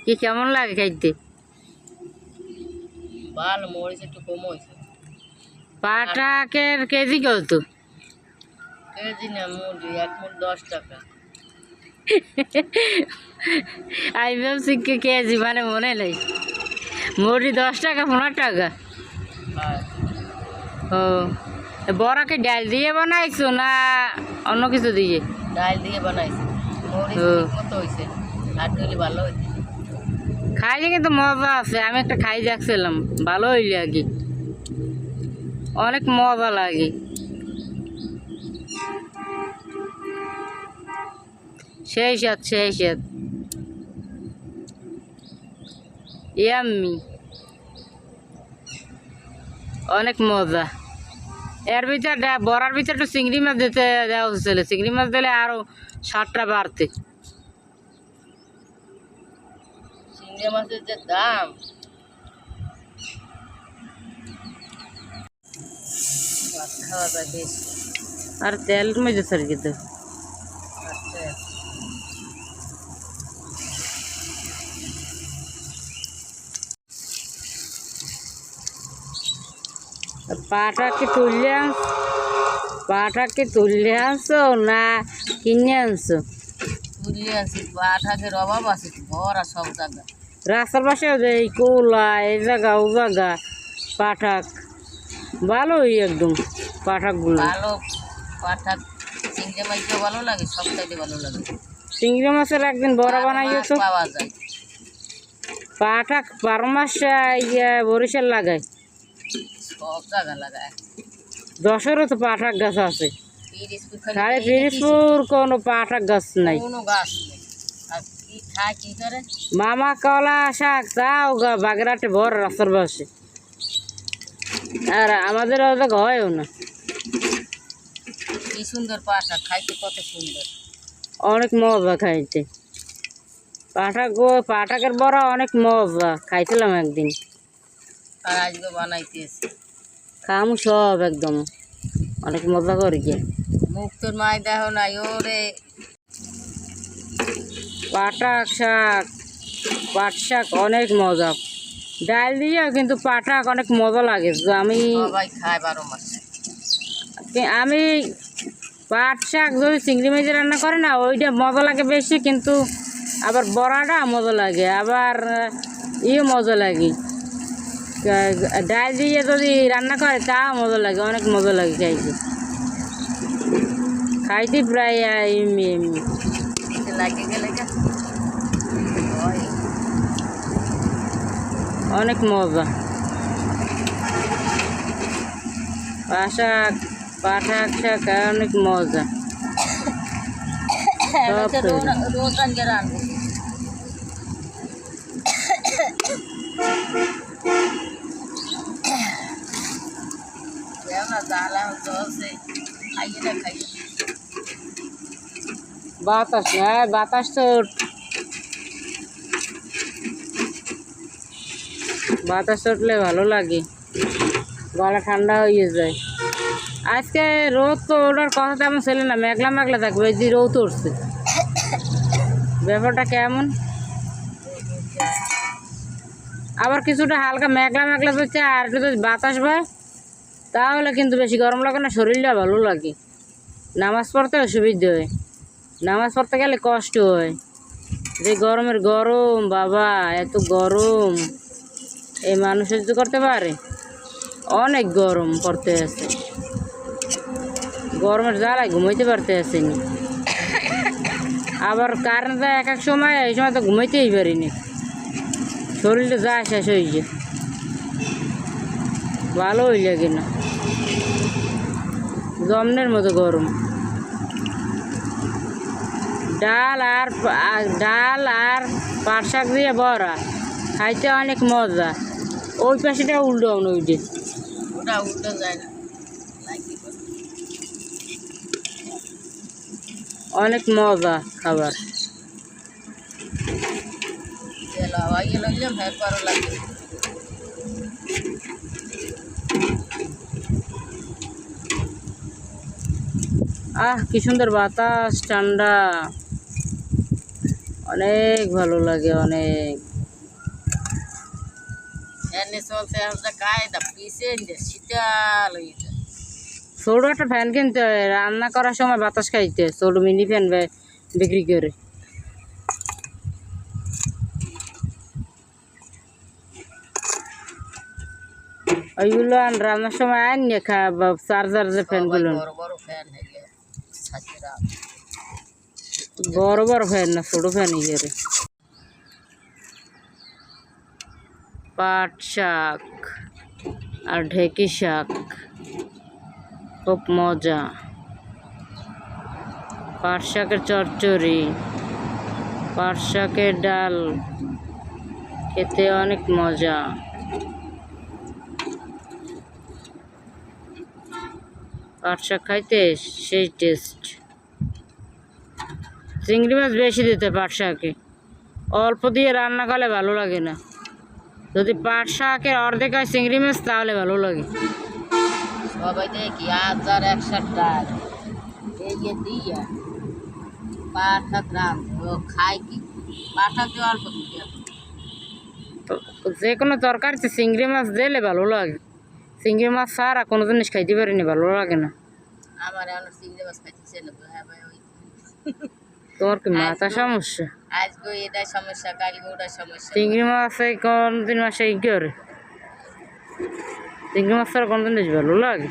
কি কেমন লাগে খাইতে? ভালো, মরিচ একটু কম হয়েছে। পাটাকের কেজি কত? কেজি না, মুড়ি 1 মুঠ 10 টাকা। আমি ভাবছি কেজি মানে মনে নেই। মুড়ি 10 টাকা 15 টাকা। আর ও, বড়াকে ডাল দিয়ে বানাইছো না অন্য কিছু দিয়ে? ডাল দিয়ে বানাইছি। মরিচ ও। ঠিক মতো হয়েছে, আর হইলে ভালো হইছে। খাইলে কিন্তু মজা আছে, আমি একটা খাই দেখছিলাম, ভালো হইলে আর কি, অনেক মজা লাগে। সেই সাথ সেই সাথ ইয়াম্মি, অনেক মজা। এর ভিতর বড়ার ভিতরে একটু চিংড়ি মাছ দিতে দেওয়া হচ্ছিল, চিংড়ি মাছ দিলে আরো স্বাদটা বাড়তে। চিংড়ি মাছের যে দাম, ভাত খাওয়া যায় বেশি। আর তেল মজা স্যার কিন্তু আচ্ছা, পাটাকে তুললে আনছো না কিনে আনছো? তুলে আনছি। পাঠাকের অভাব আছে ভরা সব জায়গা। রাস্তার পাশেও যে এই কোলা এই জায়গা ও জায়গা পাঠাক ভালোই একদম পাঠাকগুলো। ভালো পাঠাক, চিংড়ি মাছও ভালো লাগে, সব সাইডে ভালো লাগে। চিংড়ি মাছের একদিন বড়া বানাইও তো। পাওয়া যায় পাঠাক 12 মাস বরিশাল লাগায়, সব জায়গা লাগায়। যশোরও তো পাঠাক গাছ আছে, পিরিজপুর খালি পিরিজপুর কোনো পাঠাক গাছ নাই। কোনো গাছ নেই। আর কি খায় কি করে? মামা কলা শাক তাও বাগেরহাটে ভর রাস্তার পাশে, আর আমাদের অত হয়ও না। কি সুন্দর পাঠাক, খাইতে কত সুন্দর। অনেক মজা খাইতে পাঠাকের বড়া, অনেক মজা খাইছিলাম একদিন। আর আজকে বানাইতেছে খামু সব একদম, অনেক মজা করি গিয়ে। মুক্তর মায় দেখো নাই ওরে। পাটাক শাক, পাট শাক অনেক মজা, ডাল দিয়ে কিন্তু পাটাক অনেক মজা লাগে। সবাই খায় 12 মাস। আমি পাট শাক যদি চিংড়ি মাছ রান্না করে না ওইটা মজা লাগে বেশি, কিন্তু আবার বড়াটা মজা লাগে, আবার মজা লাগে। ডাল দিয়ে যদি রান্না করে তাও মজা লাগে, অনেক মজা লাগে খাইতে। খাইতে প্রায় এমনি এমনি লাগে গেলে অনেক মজা। পাঠাক শাক অনেক মজা। রোজ আনকে রানবো। না জ্বালা হচ্ছে, খাইয়ে না খাইয়ে। বাতাস হ্যাঁ, বাতাস তো বাতাস উঠলে ভালো লাগে, গলা ঠান্ডা হয়ে যায়। আজকে রোদ তো ওঠার কথা তেমন ছিল না, মেঘলা মেঘলা থাকবে, এই যে রোদ উঠছে, ব্যাপারটা কেমন। আবার কিছুটা হালকা মেঘলা মেঘলা হচ্ছে, আর একটু যদি বাতাস বয় তাহলে কিন্তু বেশি গরম লাগে না, শরীরটা ভালো লাগে। নামাজ পড়তে অসুবিধা হয়, নামাজ পড়তে গেলে কষ্ট হয়। যে গরমের গরম বাবা, এত গরম এই মানুষ সহ্য করতে পারে? অনেক গরম পড়তে আছে, গরমের জ্বালায় ঘুমাইতে পারতে আসেনি। আবার কারেন্ট যায় এক এক সময়, এই সময় তো ঘুমাইতেই পারিনি, শরীরটা যা শেষ হয়ে যায়, ভালো হয়ে লাগে না, জমনের মতো গরম। ডাল আর পাট শাক দিয়ে বড়া খাইতে অনেক মজা। ওই পাশেটা উল্টো ওইটে, ওটা উল্টো যায় না, অনেক মজা খাবার। কি সুন্দর বাতাস, ঠান্ডা, অনেক ভালো লাগে অনেক। ফ্যানে চলছে একটা কায়দা পিছে শীতল হয়ে যায়। ছোট একটা ফ্যান কিনতে হয়, রান্না করার সময় বাতাস খাইতে হয়, ছোট মিনি ফ্যান বিক্রি করে। ওইগুলো রান্নার সময় আন নিয়ে চার্জার যে সবাই ফ্যানগুলো, বড় বড় ফ্যান হয়ে ছাত্রীরা বড় বড় ফ্যান না, ছোট ফ্যান করে। পাট শাক আর ঢেঁকি শাক খুব মজা। পাট শাকের চচ্চড়ি, পাট শাকের ডাল খেতে অনেক মজা। পাট শাক খাইতে সেই টেস্ট। চিংড়ি মাছ বেশি দিতে পাট শাকে, অল্প দিয়ে রান্না করলে ভালো লাগে না। যদি পাট শাকের অর্ধেক হয় চিংড়ি মাছ তাহলে ভালো লাগে। সবাই দেখি 1001 ডাল এই যে দিয়া পাঠা গ্রাম ও খায় কি পাঠা দিয়ে অল্প দিয়ে তো যে কোনো তরকারিতে চিংড়ি মাছ দিলে ভালো লাগে। চিংড়ি মাছ ছাড়া কোনো জিনিস খাইতে পারিনি, ভালো লাগে না। আমার এখন চিংড়ি মাছ খাইতেছে না হ্যাঁ ভাই ওই তোমার কি মাথা সমস্যা? আজকে এটা সমস্যা কালকে ওটা সমস্যা। চিংড়ি মাছ এই কোন দিন মাসে কি করে? চিংড়ি মাছ ছাড়া কোন জিনিস ভালো লাগে?